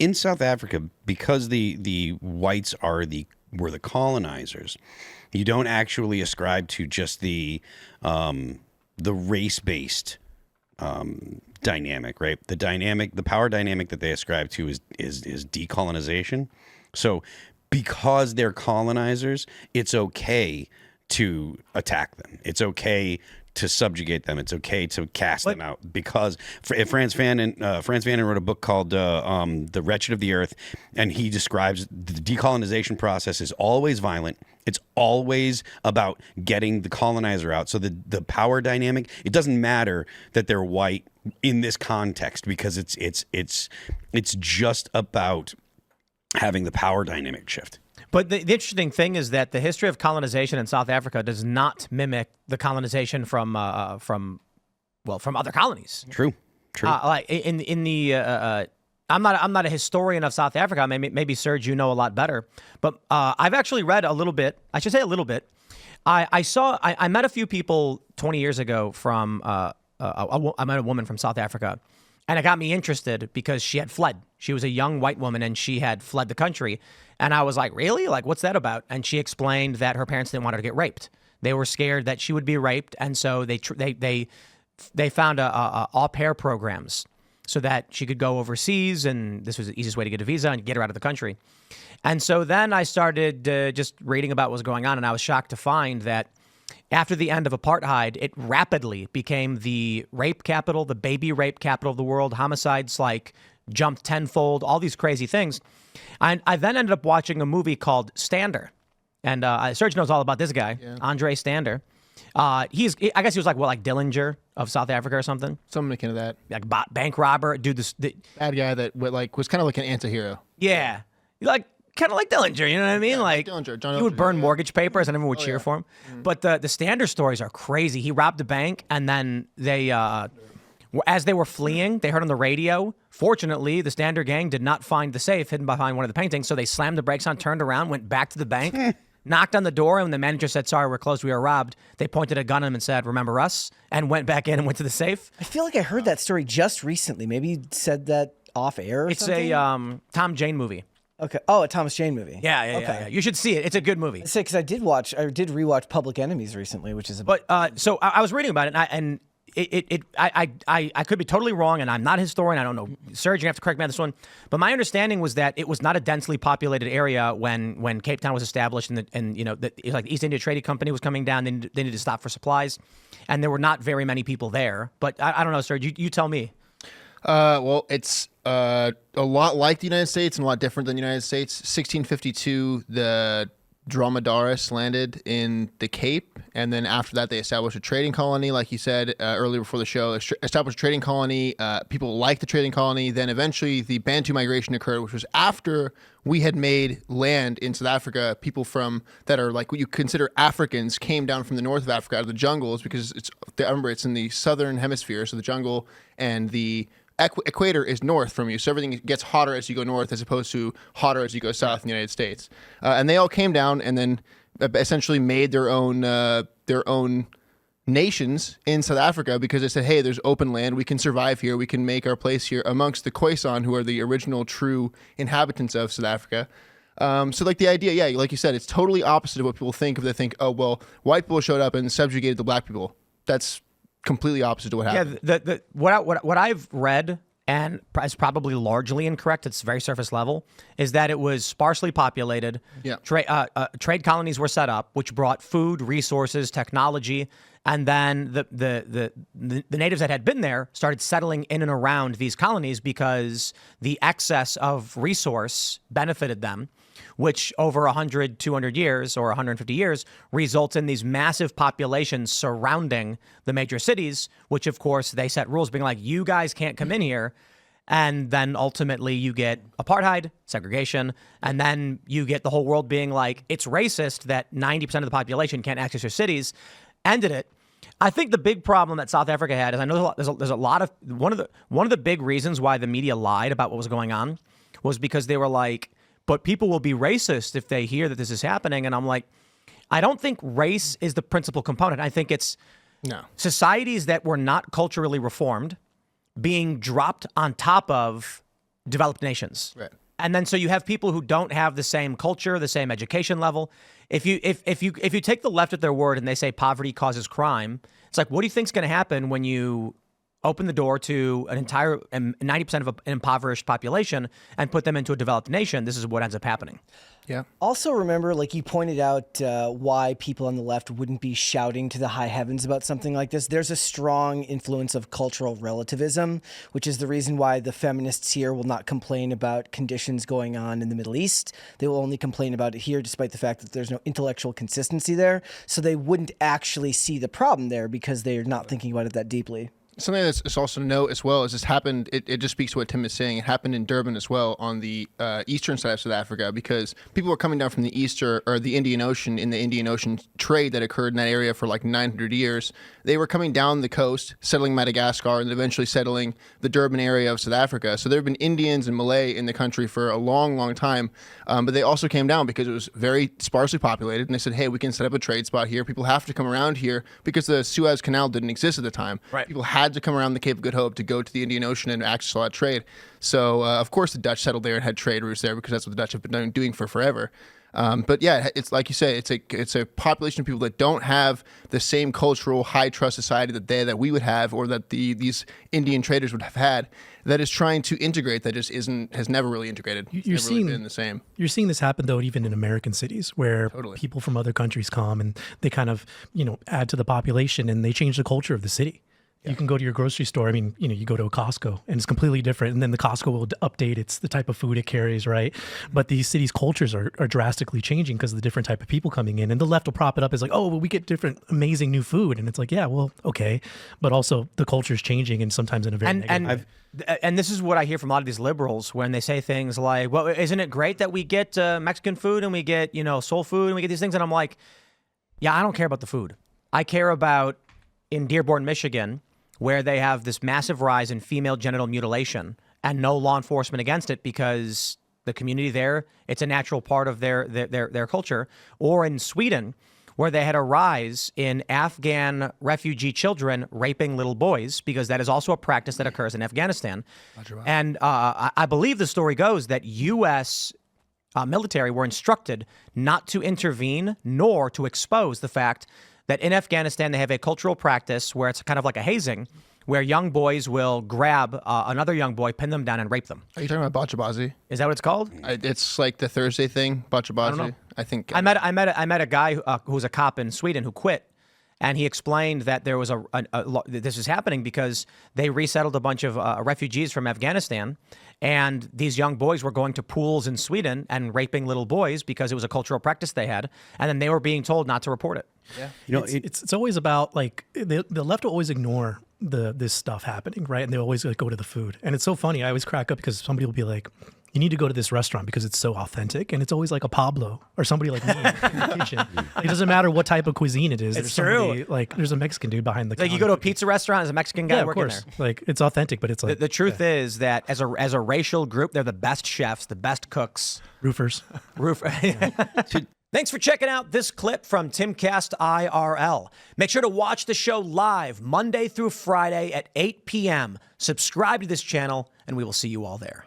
in South Africa, because the whites were the colonizers, you don't actually ascribe to just the race-based dynamic, right? The power dynamic that they ascribe to is decolonization. So because they're colonizers, it's okay to attack them. It's okay to subjugate them. It's okay to cast them out, because Frans Fanon wrote a book called The Wretched of the Earth, and he describes the decolonization process is always violent. It's always about getting the colonizer out. So the power dynamic, it doesn't matter that they're white in this context, because it's just about having the power dynamic shift. But the interesting thing is that the history of colonization in South Africa does not mimic the colonization from other colonies. True. Like in the I'm not a historian of South Africa. Maybe Serge, you know a lot better. But I've actually read a little bit. I should say a little bit. I met a few people 20 years ago from I met a woman from South Africa. And it got me interested because she had fled. She was a young white woman and she had fled the country. And I was like, really? Like, what's that about? And she explained that her parents didn't want her to get raped. They were scared that she would be raped. And so they found au pair programs so that she could go overseas. And this was the easiest way to get a visa and get her out of the country. And so then I started just reading about what was going on. And I was shocked to find that after the end of apartheid, it rapidly became the rape capital, the baby rape capital of the world. Homicides jumped tenfold, all these crazy things. I then ended up watching a movie called Stander. And Serge knows all about this guy, Andre Stander. I guess he was like Dillinger of South Africa or something. Something akin to that. Like bank robber, dude. Bad guy that was kind of like an anti-hero. Yeah. Kind of like Dillinger, you know what I mean? Like Dillinger, John he would burn Dillinger, mortgage papers and everyone would cheer for him. But the Stander stories are crazy. He robbed a bank and then they, as they were fleeing, they heard on the radio. Fortunately, the Stander gang did not find the safe hidden behind one of the paintings. So they slammed the brakes on, turned around, went back to the bank, knocked on the door. And when the manager said, "Sorry, we're closed, we were robbed," they pointed a gun at him and said, "Remember us?" and went back in and went to the safe. I feel like I heard that story just recently. Maybe you said that off air or something? It's a Tom Jane movie. Okay. Oh, a Thomas Jane movie. Yeah. You should see it. It's a good movie. Because I did rewatch Public Enemies recently, which is so I was reading about it, and I could be totally wrong, and I'm not a historian. I don't know. Serge, you have to correct me on this one. But my understanding was that it was not a densely populated area when Cape Town was established, and the East India Trading Company was coming down. They needed to stop for supplies, and there were not very many people there. But I don't know, Serge. You tell me. Well, it's a lot like the United States and a lot different than the United States. 1652, the dromedaris landed in the Cape, and then after that, they established a trading colony, like you said earlier before the show. Established a trading colony. People liked the trading colony. Then eventually, the Bantu migration occurred, which was after we had made land in South Africa. People that are like what you consider Africans came down from the north of Africa out of the jungles, because remember it's in the southern hemisphere, so the jungle and the equator is north from you, so everything gets hotter as you go north as opposed to hotter as you go south in the United States. And they all came down and then essentially made their own nations in South Africa, because they said, hey, there's open land, we can survive here, we can make our place here amongst the Khoisan, who are the original true inhabitants of South Africa. So like the idea, like you said, it's totally opposite of what people think. If they think, oh, well, white people showed up and subjugated the black people. That's completely opposite to what happened. Yeah, what I've read, and is probably largely incorrect, it's very surface level, is that it was sparsely populated. Yeah. Trade colonies were set up, which brought food, resources, technology, and then the natives that had been there started settling in and around these colonies because the excess of resource benefited them, which over 100, 200 years or 150 years results in these massive populations surrounding the major cities, which of course they set rules being like, you guys can't come in here. And then ultimately you get apartheid, segregation, and then you get the whole world being like, it's racist that 90% of the population can't access your cities. Ended it. I think the big problem that South Africa had is, I know there's a lot of, one of the big reasons why the media lied about what was going on was because they were like, but people will be racist if they hear that this is happening. And I'm like, I don't think race is the principal component. I think it's societies that were not culturally reformed being dropped on top of developed nations. Right. And then so you have people who don't have the same culture, the same education level. If you take the left at their word and they say poverty causes crime, it's like, what do you think's going to happen when you open the door to an entire 90% of an impoverished population and put them into a developed nation? This is what ends up happening. Yeah. Also, remember, like you pointed out, why people on the left wouldn't be shouting to the high heavens about something like this. There's a strong influence of cultural relativism, which is the reason why the feminists here will not complain about conditions going on in the Middle East. They will only complain about it here, despite the fact that there's no intellectual consistency there. So they wouldn't actually see the problem there because they're not thinking about it that deeply. Something that's also to note as well is this happened, it just speaks to what Tim is saying. It happened in Durban as well on the eastern side of South Africa, because people were coming down from the the Indian Ocean in the Indian Ocean trade that occurred in that area for like 900 years. They were coming down the coast, settling Madagascar, and eventually settling the Durban area of South Africa. So there have been Indians and Malay in the country for a long, long time. But they also came down because it was very sparsely populated. And they said, hey, we can set up a trade spot here. People have to come around here because the Suez Canal didn't exist at the time. Right. People had to come around the Cape of Good Hope to go to the Indian Ocean and access all that trade. So, of course, the Dutch settled there and had trade routes there because that's what the Dutch have been doing for forever. But yeah, it's like you say, it's a population of people that don't have the same cultural high trust society that we would have, or that these Indian traders would have had, that is trying to integrate, that just has never really integrated. It's You're never really seeing been the same. You're seeing this happen though, even in American cities, where Totally. people from other countries come and they kind of add to the population and they change the culture of the city. You can go to your grocery store. I mean, you go to a Costco and it's completely different. And then the Costco will update the type of food it carries, right? But these cities' cultures are drastically changing because of the different type of people coming in. And the left will prop it up as like, oh, well, we get different, amazing new food. And it's like, yeah, well, okay. But also the culture is changing, and sometimes in a very negative way. And this is what I hear from a lot of these liberals when they say things like, well, isn't it great that we get Mexican food and we get, soul food and we get these things? And I'm like, yeah, I don't care about the food. I care about in Dearborn, Michigan, where they have this massive rise in female genital mutilation and no law enforcement against it because the community there, it's a natural part of their culture. Or in Sweden, where they had a rise in Afghan refugee children raping little boys, because that is also a practice that occurs in Afghanistan. And I believe the story goes that U.S. Military were instructed not to intervene nor to expose the fact that in Afghanistan they have a cultural practice where it's kind of like a hazing, where young boys will grab another young boy, pin them down, and rape them. Are you talking about bachabazi? Is that what it's called? It's like the Thursday thing, bachabazi. I think I met a guy who was a cop in Sweden who quit, and he explained that there was this was happening because they resettled a bunch of refugees from Afghanistan, and these young boys were going to pools in Sweden and raping little boys because it was a cultural practice they had, and then they were being told not to report it. Yeah, it's always about like the left will always ignore this stuff happening, right? And they always go to the food, and it's so funny. I always crack up because somebody will be like, you need to go to this restaurant because it's so authentic. And it's always like a Pablo or somebody like me in the kitchen. It doesn't matter what type of cuisine it is. It's there's true. Like there's a Mexican dude behind the Like you counter. go to a pizza restaurant, there's a Mexican guy yeah, of working course. there. Like it's authentic, but it's like The truth is that as a racial group, they're the best chefs, the best cooks. roofers. Thanks for checking out this clip from Timcast IRL. Make sure to watch the show live Monday through Friday at 8 p.m. Subscribe to this channel, and we will see you all there.